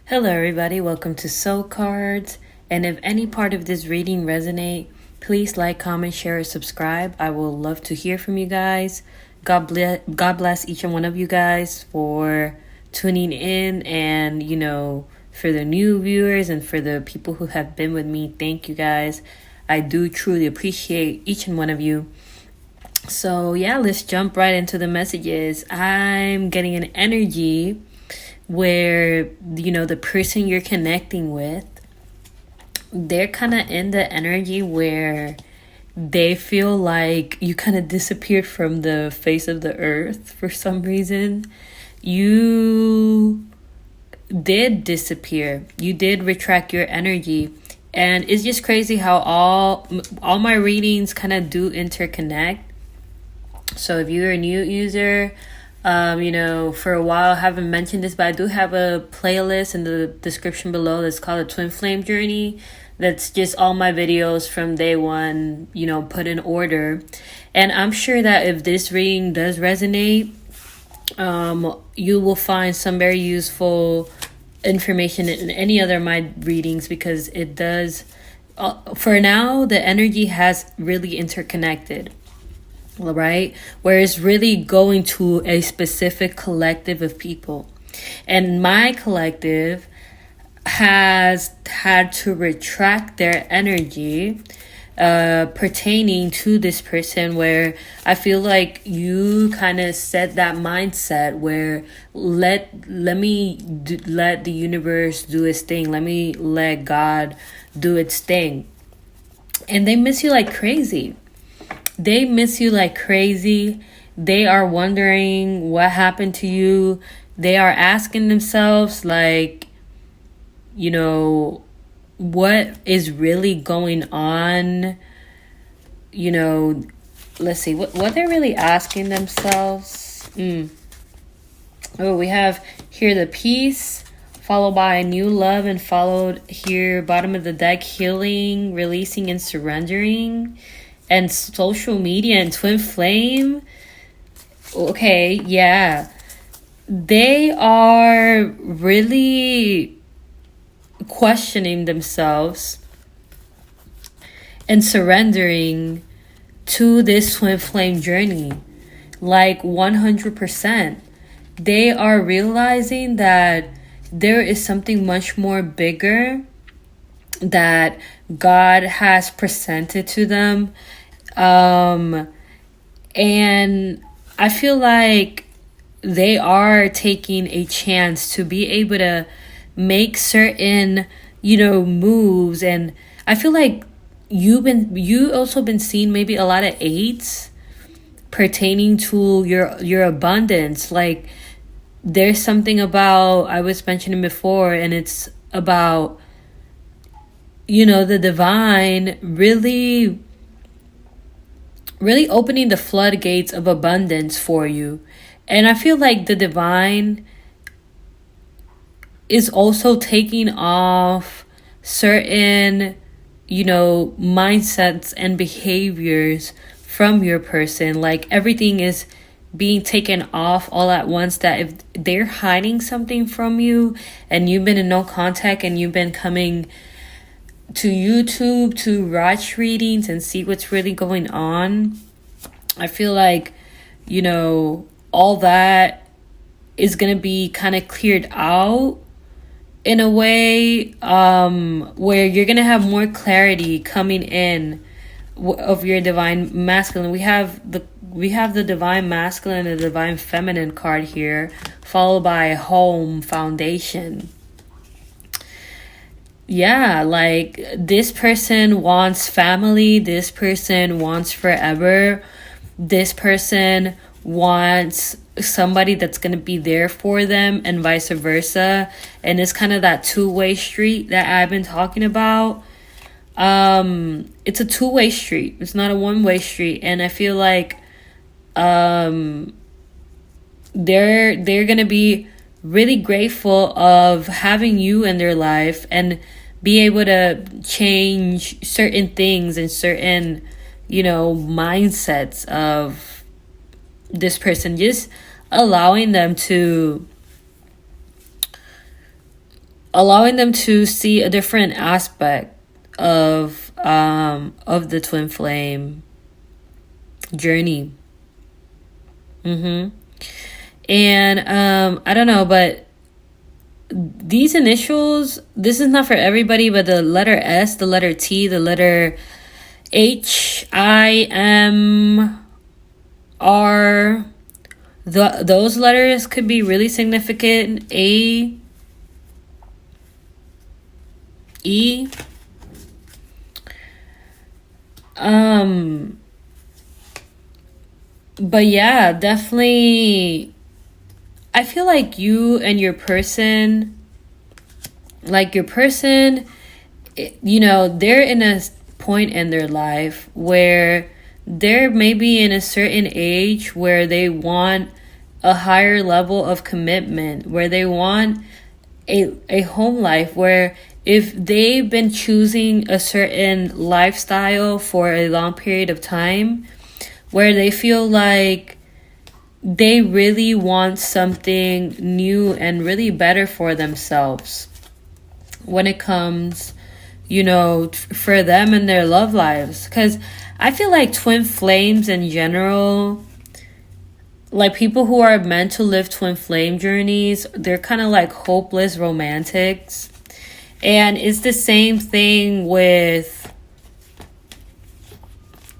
Hello everybody, welcome to Soul Cards. And if any part of this reading resonate, please like, comment, share, or subscribe. I will love to hear from you guys. God bless each and one of you guys for tuning in, and for the new viewers and for the people who have been with me, thank you guys. I do truly appreciate each and one of you. So yeah, let's jump right into the messages. I'm getting an energy where the person you're connecting with, they're kind of in the energy where they feel like you kind of disappeared from the face of the earth for some reason. You did disappear. You did retract your energy. And it's just crazy how all my readings kind of do interconnect. So if you're a new user, for a while I haven't mentioned this, but I do have a playlist in the description below that's called a Twin Flame Journey. That's just all my videos from day one, put in order. And I'm sure that if this reading does resonate, you will find some very useful information in any other of my readings, because it does, for now, the energy has really interconnected. Right? Where it's really going to a specific collective of people. And my collective has had to retract their energy pertaining to this person, where I feel like you kind of set that mindset where let the universe do its thing. Let me let God do its thing. And they miss you like crazy. They miss you like crazy. They are wondering what happened to you. They are asking themselves, like, what is really going on? Let's see, what they're really asking themselves. Oh, we have here the peace, followed by a new love, and followed here, bottom of the deck, healing, releasing, and surrendering. And social media and twin flame. Okay, yeah. They are really questioning themselves and surrendering to this twin flame journey. Like 100%. They are realizing that there is something much more bigger that God has presented to them. And I feel like they are taking a chance to be able to make certain, moves. And I feel like you also been seeing maybe a lot of aids pertaining to your abundance. Like, there's something about, I was mentioning before, and it's about the divine really opening the floodgates of abundance for you. And I feel like the divine is also taking off certain mindsets and behaviors from your person. Like, everything is being taken off all at once, that if they're hiding something from you and you've been in no contact and you've been coming to YouTube to watch readings and see what's really going on, I feel like all that is gonna be kind of cleared out in a way, where you're gonna have more clarity coming in of your divine masculine. We have the divine masculine and the divine feminine card here, followed by home, foundation. Yeah, like, this person wants family. This person wants forever. This person wants somebody that's going to be there for them, and vice versa. And it's kind of that two-way street that I've been talking about. It's a two-way street. It's not a one-way street. And I feel like they're going to be really grateful of having you in their life and be able to change certain things and certain, mindsets of this person. Just allowing them to allowing them to see a different aspect of the twin flame journey. And I don't know, but these initials, this is not for everybody, but the letter S, the letter T, the letter H, I, M, R, those letters could be really significant. A, E, but yeah, definitely I feel like you and your person, you know, they're in a point in their life where they're maybe in a certain age where they want a higher level of commitment, where they want a home life, where if they've been choosing a certain lifestyle for a long period of time, where they feel like they really want something new and really better for themselves when it comes, you know, for them and their love lives. Because I feel like twin flames in general, like people who are meant to live twin flame journeys, they're kind of like hopeless romantics. And it's the same thing with,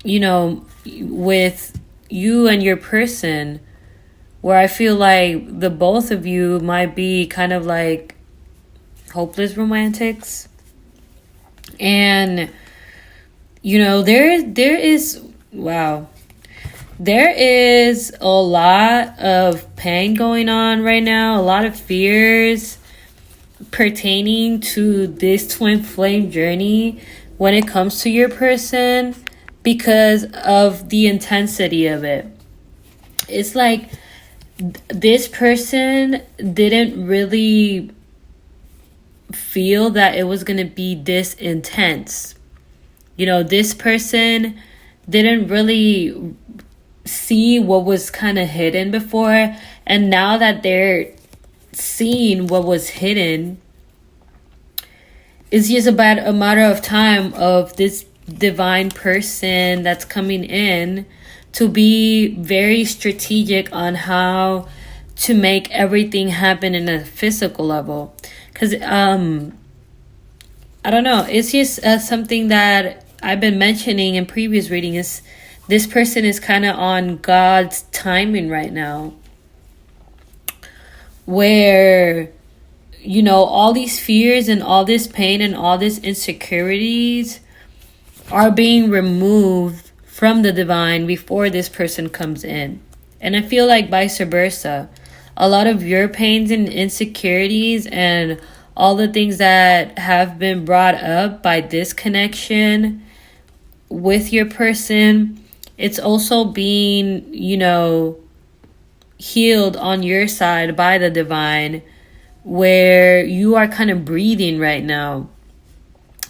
you know, with you and your person, where I feel like the both of you might be kind of like hopeless romantics. And, you know, there is a lot of pain going on right now, a lot of fears pertaining to this twin flame journey when it comes to your person because of the intensity of it. It's like this person didn't really feel that it was going to be this intense. You know, this person didn't really see what was kind of hidden before, and now that they're seeing what was hidden, it's just about a matter of time of this divine person that's coming in to be very strategic on how to make everything happen in a physical level. Because I don't know, it's just something that I've been mentioning in previous readings. This person is kind of on God's timing right now, where, you know, all these fears and all this pain and all these insecurities are being removed from the divine before this person comes in. And I feel like vice versa. A lot of your pains and insecurities and all the things that have been brought up by this connection with your person, it's also being, you know, healed on your side by the divine, where you are kind of breathing right now.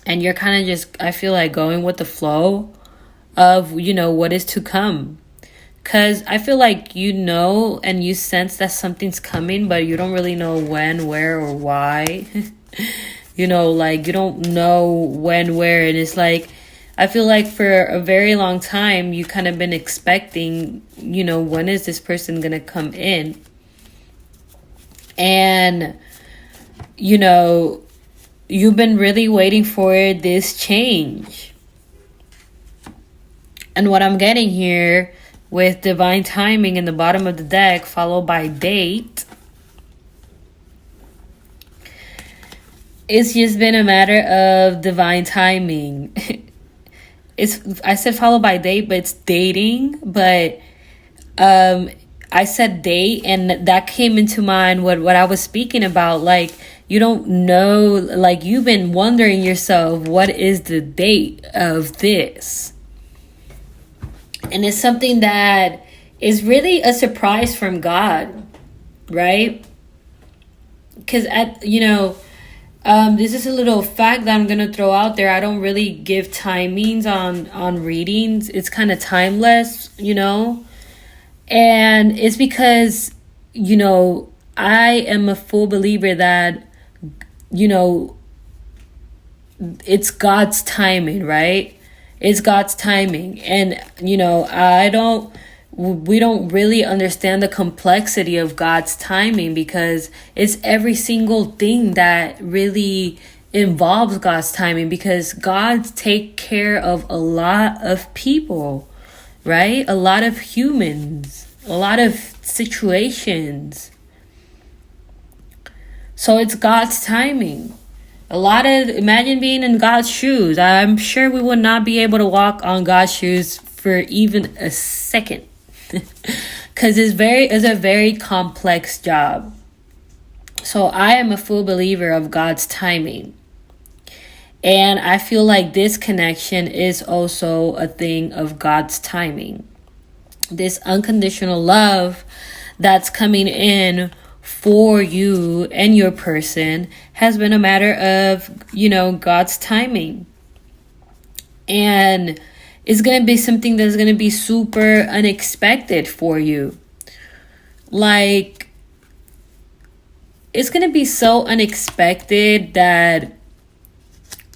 And you're kind of just, I feel like, going with the flow of, you know, what is to come. Because I feel like you know and you sense that something's coming, but you don't really know when, where, or why. You know, like, you don't know when, where. And it's like, I feel like for a very long time, you kind of been expecting, you know, when is this person going to come in? And, you know, you've been really waiting for this change. And what I'm getting here with divine timing in the bottom of the deck, followed by date, it's just been a matter of divine timing. I said followed by date, but it's dating. But I said date, and that came into mind what I was speaking about. Like, you don't know, like, you've been wondering yourself, what is the date of this? And it's something that is really a surprise from God, right? Because, this is a little fact that I'm going to throw out there. I don't really give timings on readings. It's kind of timeless, you know? And it's because, you know, I am a full believer that you know, it's God's timing, right? It's God's timing. And, you know, we don't really understand the complexity of God's timing, because it's every single thing that really involves God's timing, because God takes care of a lot of people, right? A lot of humans, a lot of situations. So it's God's timing. Imagine being in God's shoes. I'm sure we would not be able to walk on God's shoes for even a second. Because it's a very complex job. So I am a full believer of God's timing. And I feel like this connection is also a thing of God's timing. This unconditional love that's coming in for you and your person has been a matter of, you know, God's timing. And it's going to be something that's going to be super unexpected for you. Like, it's going to be so unexpected that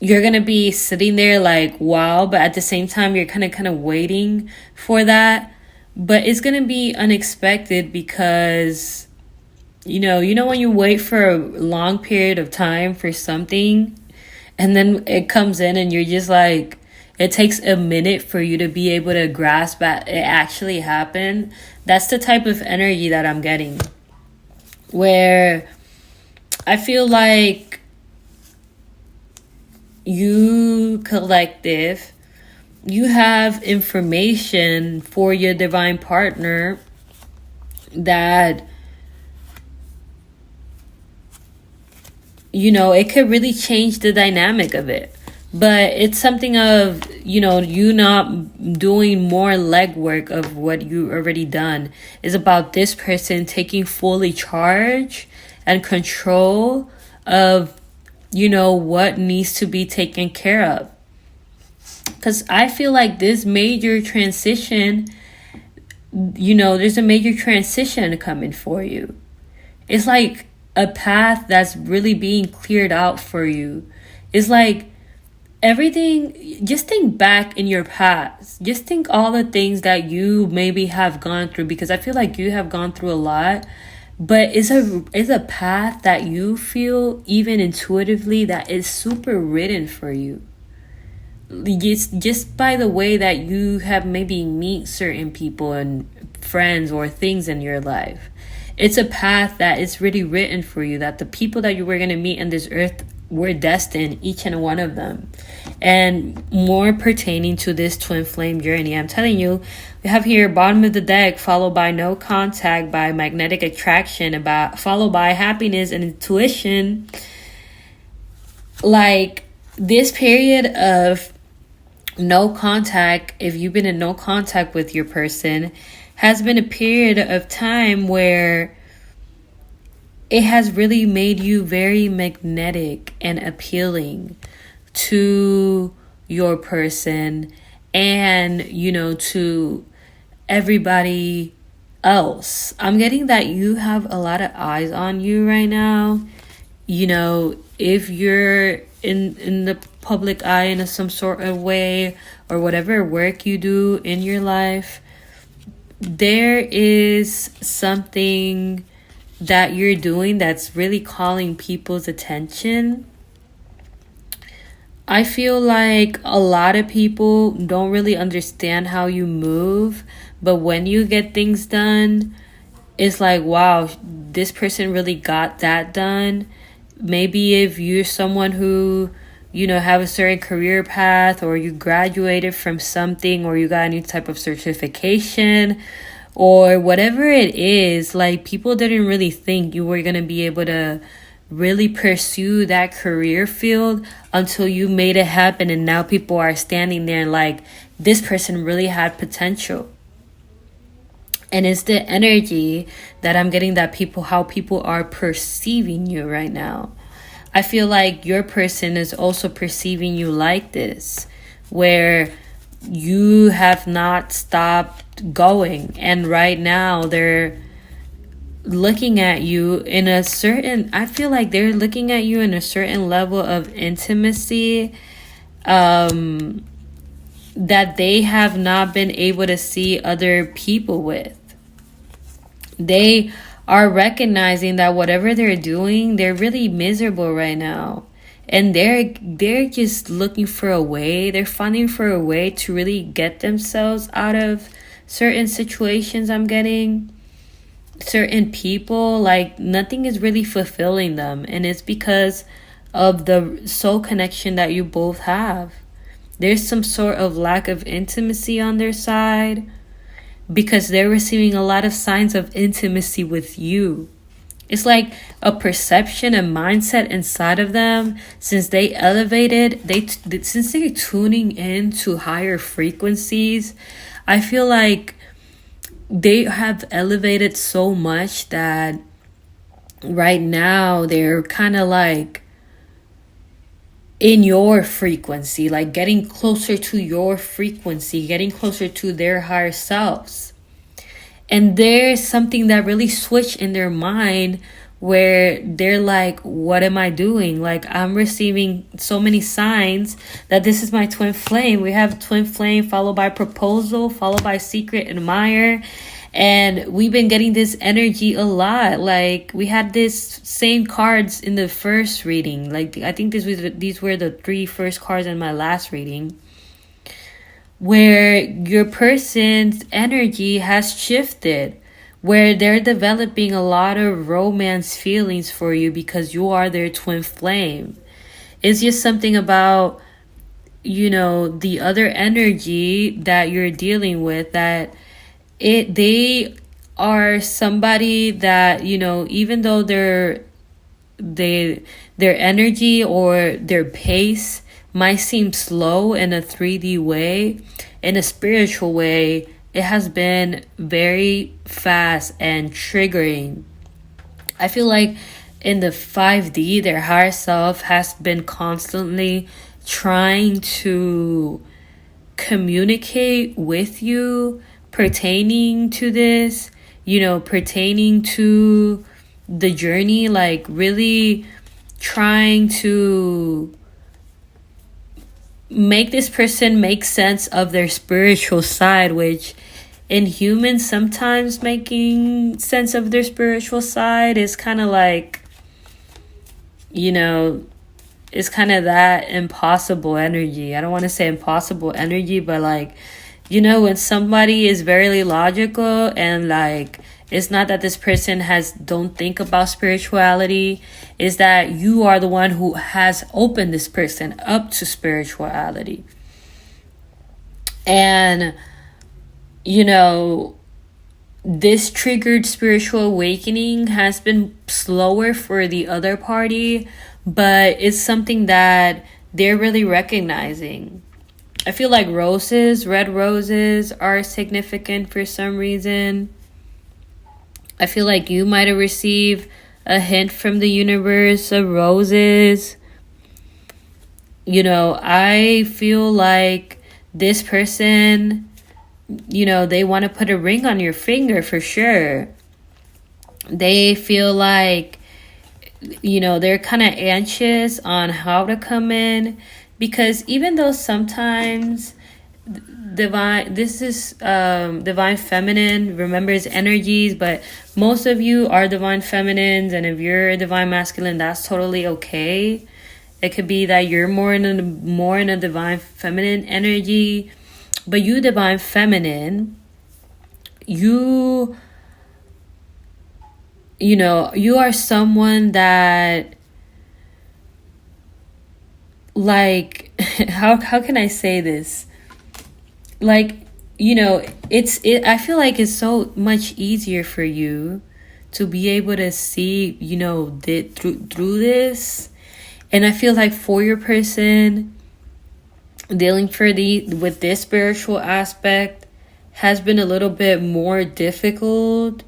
you're going to be sitting there like, wow, but at the same time, you're kind of waiting for that. But it's going to be unexpected because, you know, when you wait for a long period of time for something, and then it comes in and you're just like, it takes a minute for you to be able to grasp that it actually happened. That's the type of energy that I'm getting. Where I feel like you, collective, you have information for your divine partner that, you know, it could really change the dynamic of it. But it's something of, you know, you not doing more legwork of what you already done. It's about this person taking fully charge and control of, you know, what needs to be taken care of. Because I feel like this major transition, you know, there's a major transition coming for you. It's like a path that's really being cleared out for you. It's like everything, just think back in your past. Just think all the things that you maybe have gone through, because I feel like you have gone through a lot. But it's a path that you feel even intuitively that is super written for you. Just by the way that you have maybe meet certain people and friends or things in your life. It's a path that is really written for you, that the people that you were going to meet on this earth were destined, each and one of them. And more pertaining to this twin flame journey, I'm telling you, we have here bottom of the deck, followed by no contact, by magnetic attraction, followed by happiness and intuition. Like, this period of no contact, if you've been in no contact with your person, has been a period of time where it has really made you very magnetic and appealing to your person and, you know, to everybody else. I'm getting that you have a lot of eyes on you right now. You know, if you're in the public eye in some sort of way, or whatever work you do in your life, there is something that you're doing that's really calling people's attention. I feel like a lot of people don't really understand how you move, but when you get things done, it's like, wow, this person really got that done. Maybe if you're someone who, you know, have a certain career path, or you graduated from something, or you got any type of certification, or whatever it is, like, people didn't really think you were going to be able to really pursue that career field until you made it happen. And now people are standing there and like, this person really had potential. And it's the energy that I'm getting, that how people are perceiving you right now. I feel like your person is also perceiving you like this, where you have not stopped going. And right now they're looking at you in a certain, I feel like they're looking at you in a certain level of intimacy that they have not been able to see other people with. They are recognizing that whatever they're doing, they're really miserable right now. And they're just looking for a way, they're finding for a way to really get themselves out of certain situations. I'm getting certain people, like nothing is really fulfilling them, and it's because of the soul connection that you both have. There's some sort of lack of intimacy on their side because they're receiving a lot of signs of intimacy with you. It's like a perception and mindset inside of them. Since they elevated, since they're tuning in to higher frequencies, I feel like they have elevated so much that right now they're kind of like in your frequency, like getting closer to your frequency, getting closer to their higher selves. And there's something that really switched in their mind where they're like, what am I doing? Like, I'm receiving so many signs that this is my twin flame. We have twin flame followed by proposal, followed by secret admire. And we've been getting this energy a lot. Like, we had this same cards in the first reading. Like, I think these were the 3 first cards in my last reading, where your person's energy has shifted, where they're developing a lot of romance feelings for you because you are their twin flame. It's just something about, the other energy that you're dealing with, that they are somebody that, even though their energy or their pace might seem slow in a 3D way, in a spiritual way, it has been very fast and triggering. I feel like in the 5D, their higher self has been constantly trying to communicate with you pertaining to this, pertaining to the journey, like really trying to make this person make sense of their spiritual side, which in humans, sometimes making sense of their spiritual side is kind of like, it's kind of that impossible energy. I don't want to say impossible energy, but like, when somebody is very logical and like, it's not that this person don't think about spirituality, is that you are the one who has opened this person up to spirituality. And, this triggered spiritual awakening has been slower for the other party, but it's something that they're really recognizing. I feel like red roses are significant for some reason. I feel like you might have received a hint from the universe of roses. I feel like this person, they want to put a ring on your finger for sure. They feel like, they're kind of anxious on how to come in, because even though sometimes divine feminine remembers energies, but most of you are divine feminines, and if you're a divine masculine, that's totally okay. It could be that you're more in a divine feminine energy, but you divine feminine, you are someone that, like, how can I say this? Like, I feel like it's so much easier for you to be able to see, through this. And I feel like for your person, dealing with this spiritual aspect has been a little bit more difficult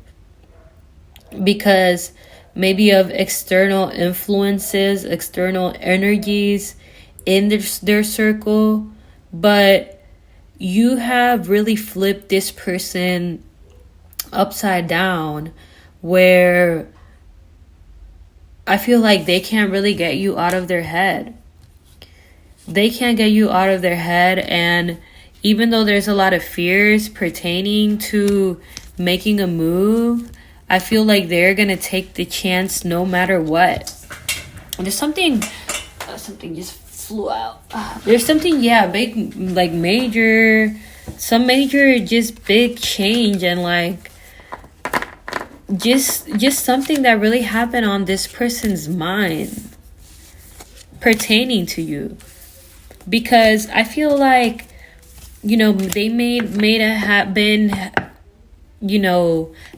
because maybe of external influences, external energies in their circle. But you have really flipped this person upside down, where I feel like they can't really get you out of their head. They can't get you out of their head. And even though there's a lot of fears pertaining to making a move, I feel like they're going to take the chance no matter what. There's something just flew out. There's something, big, like major, just big change, and like, just something that really happened on this person's mind pertaining to you. Because I feel like, they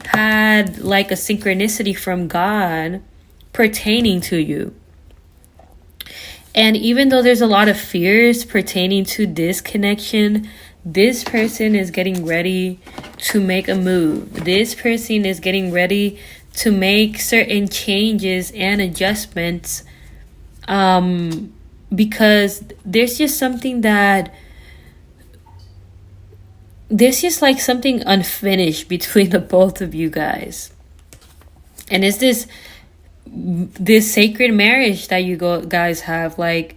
had like a synchronicity from God pertaining to you. And even though there's a lot of fears pertaining to this connection, this person is getting ready to make a move. This person is getting ready to make certain changes and adjustments, because there's just something that there's just like something unfinished between the both of you guys. And it's this sacred marriage that you guys have. Like,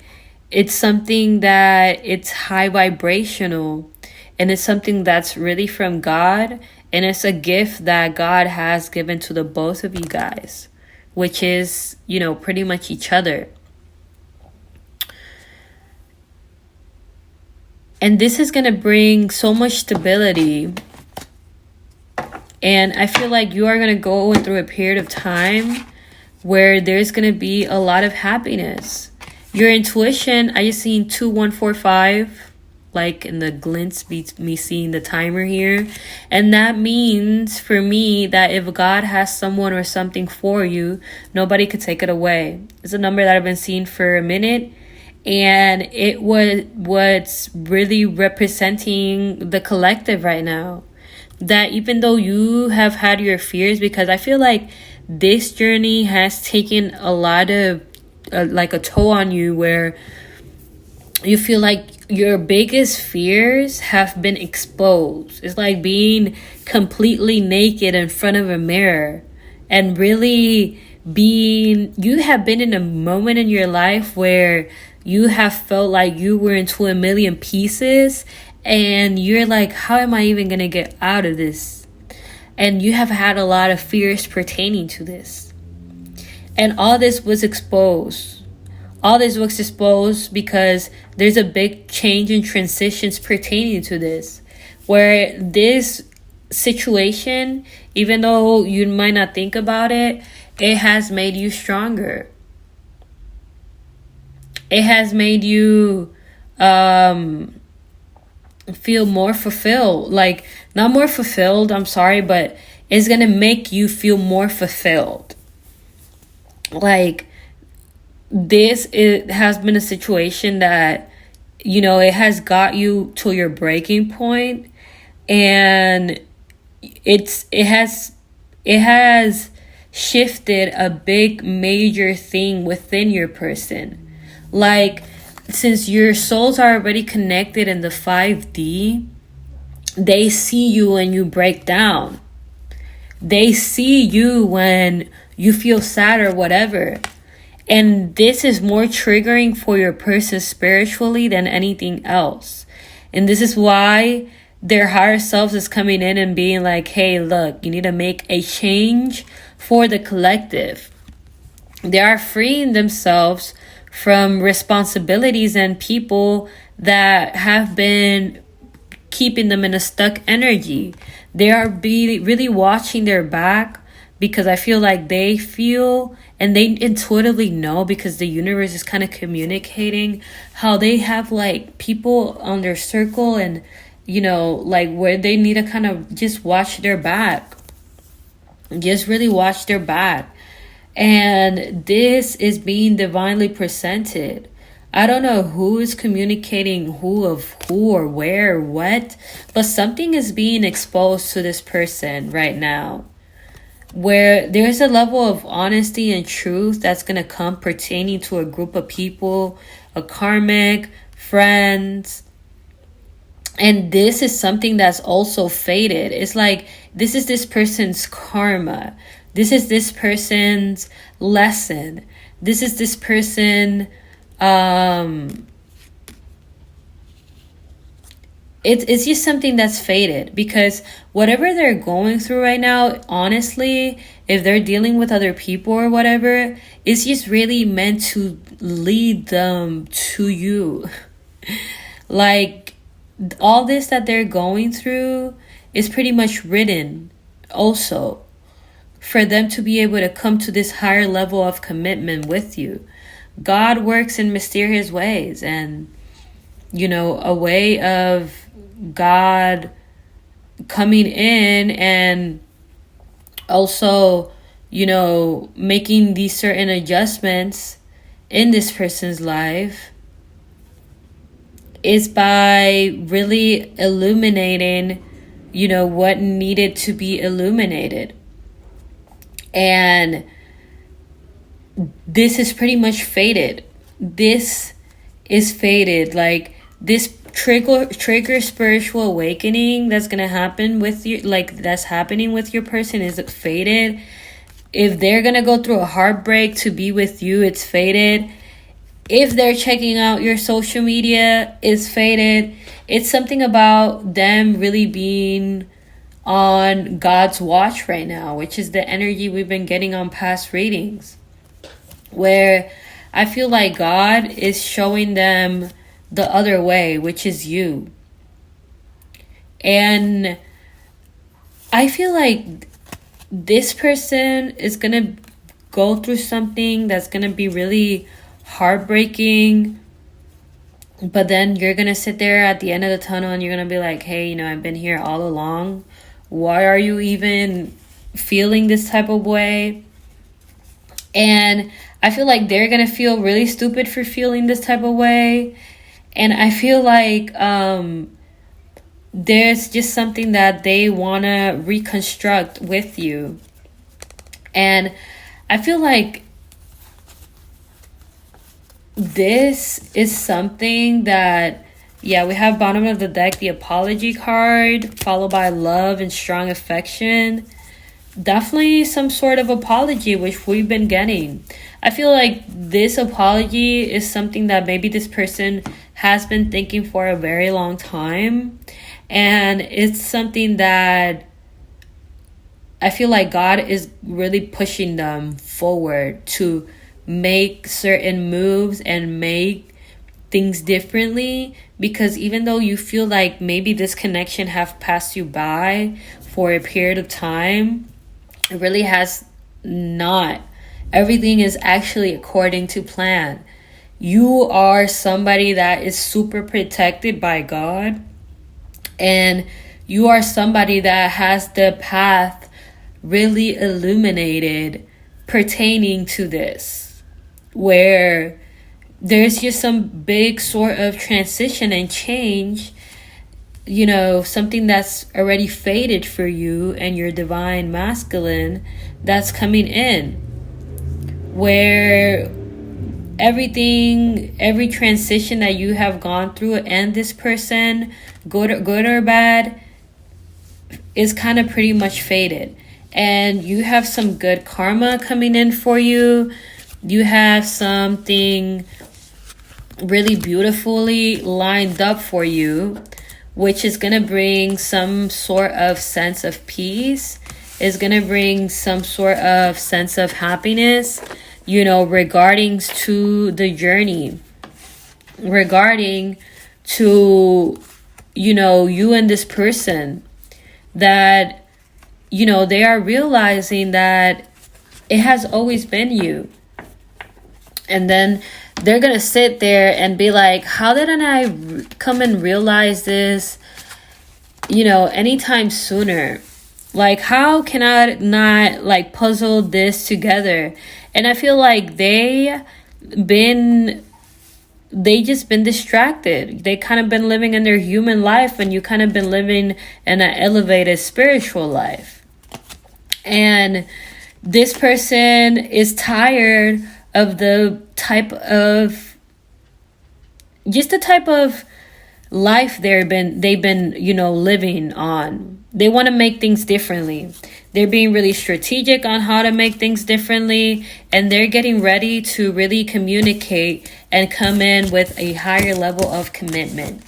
it's something that it's high vibrational, and it's something that's really from God, and it's a gift that God has given to the both of you guys, which is, pretty much each other. And this is going to bring so much stability. And I feel like you are going to go through a period of time where there's going to be a lot of happiness. Your intuition, I just seen 2145, like in the glints, me seeing the timer here. And that means for me that if God has someone or something for you, nobody could take it away. It's a number that I've been seeing for a minute. And it was what's really representing the collective right now. That even though you have had your fears, because I feel like this journey has taken a lot of like a toll on you, where you feel like your biggest fears have been exposed. It's like being completely naked in front of a mirror, and really you have been in a moment in your life where you have felt like you were into a million pieces, and you're like, how am I even going to get out of this? And you have had a lot of fears pertaining to this. And all this was exposed. All this was exposed because there's a big change in transitions pertaining to this. Where this situation, even though you might not think about it, it has made you stronger. It has made you feel more fulfilled. Like, not more fulfilled, I'm sorry, but it's going to make you feel more fulfilled. Like, it has been a situation that, it has got you to your breaking point, and it has shifted a big major thing within your person. Like, since your souls are already connected in the 5D, they see you when you break down. They see you when you feel sad or whatever. And this is more triggering for your person spiritually than anything else. And this is why their higher selves is coming in and being like, hey, look, you need to make a change for the collective. They are freeing themselves from responsibilities and people that have been keeping them in a stuck energy. They are really watching their back, because I feel like they feel and they intuitively know, because the universe is kind of communicating how they have like people on their circle, and like where they need to kind of just watch their back. Just really watch their back. And this is being divinely presented. I don't know who is communicating who or where or what, but something is being exposed to this person right now, where there's a level of honesty and truth that's going to come pertaining to a group of people, a karmic, friends. And this is something that's also fated. It's like, this is this person's karma. This is this person's lesson. This is this person, it's just something that's faded, because whatever they're going through right now, honestly, if they're dealing with other people or whatever, it's just really meant to lead them to you. Like, all this that they're going through is pretty much written also for them to be able to come to this higher level of commitment with you. God works in mysterious ways, and a way of God coming in and also, making these certain adjustments in this person's life is by really illuminating, what needed to be illuminated. And this is pretty much faded. This is faded. Like, this trigger spiritual awakening that's gonna happen with you, like that's happening with your person, is faded. If they're gonna go through a heartbreak to be with you, it's faded. If they're checking out your social media, it's faded. It's something about them really being on God's watch right now, which is the energy we've been getting on past readings, where I feel like God is showing them the other way, which is you. And I feel like this person is gonna go through something that's gonna be really heartbreaking, but then you're gonna sit there at the end of the tunnel and you're gonna be like, hey, I've been here all along. Why are you even feeling this type of way? And I feel like they're gonna feel really stupid for feeling this type of way. And I feel like there's just something that they want to reconstruct with you. And I feel like this is something that, we have bottom of the deck, the apology card, followed by love and strong affection. Definitely some sort of apology, which we've been getting. I feel like this apology is something that maybe this person has been thinking for a very long time. And it's something that I feel like God is really pushing them forward to make certain moves and make things differently. Because even though you feel like maybe this connection have passed you by for a period of time, it really has not. Everything is actually according to plan. You are somebody that is super protected by God. And you are somebody that has the path really illuminated pertaining to this, where there's just some big sort of transition and change, something that's already faded for you and your divine masculine that's coming in, where every transition that you have gone through and this person, good or bad, is kind of pretty much faded. And you have some good karma coming in for you. You have something really beautifully lined up for you, which is going to bring some sort of sense of peace, is going to bring some sort of sense of happiness, regarding to the journey, regarding to, you and this person, that, they are realizing that it has always been you. And then they're going to sit there and be like, how didn't I come and realize this, anytime sooner? Like, how can I not, puzzle this together? And I feel like they just been distracted. They kind of been living in their human life, and you kind of been living in an elevated spiritual life. And this person is tired of the type of life they've been living on. They want to make things differently. They're being really strategic on how to make things differently, and they're getting ready to really communicate and come in with a higher level of commitment.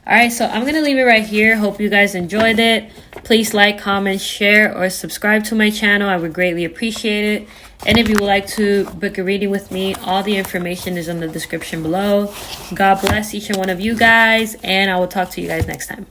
All right, so I'm going to leave it right here. Hope you guys enjoyed it. Please like, comment, share, or subscribe to my channel. I would greatly appreciate it. And if you would like to book a reading with me, all the information is in the description below. God bless each and one of you guys, and I will talk to you guys next time.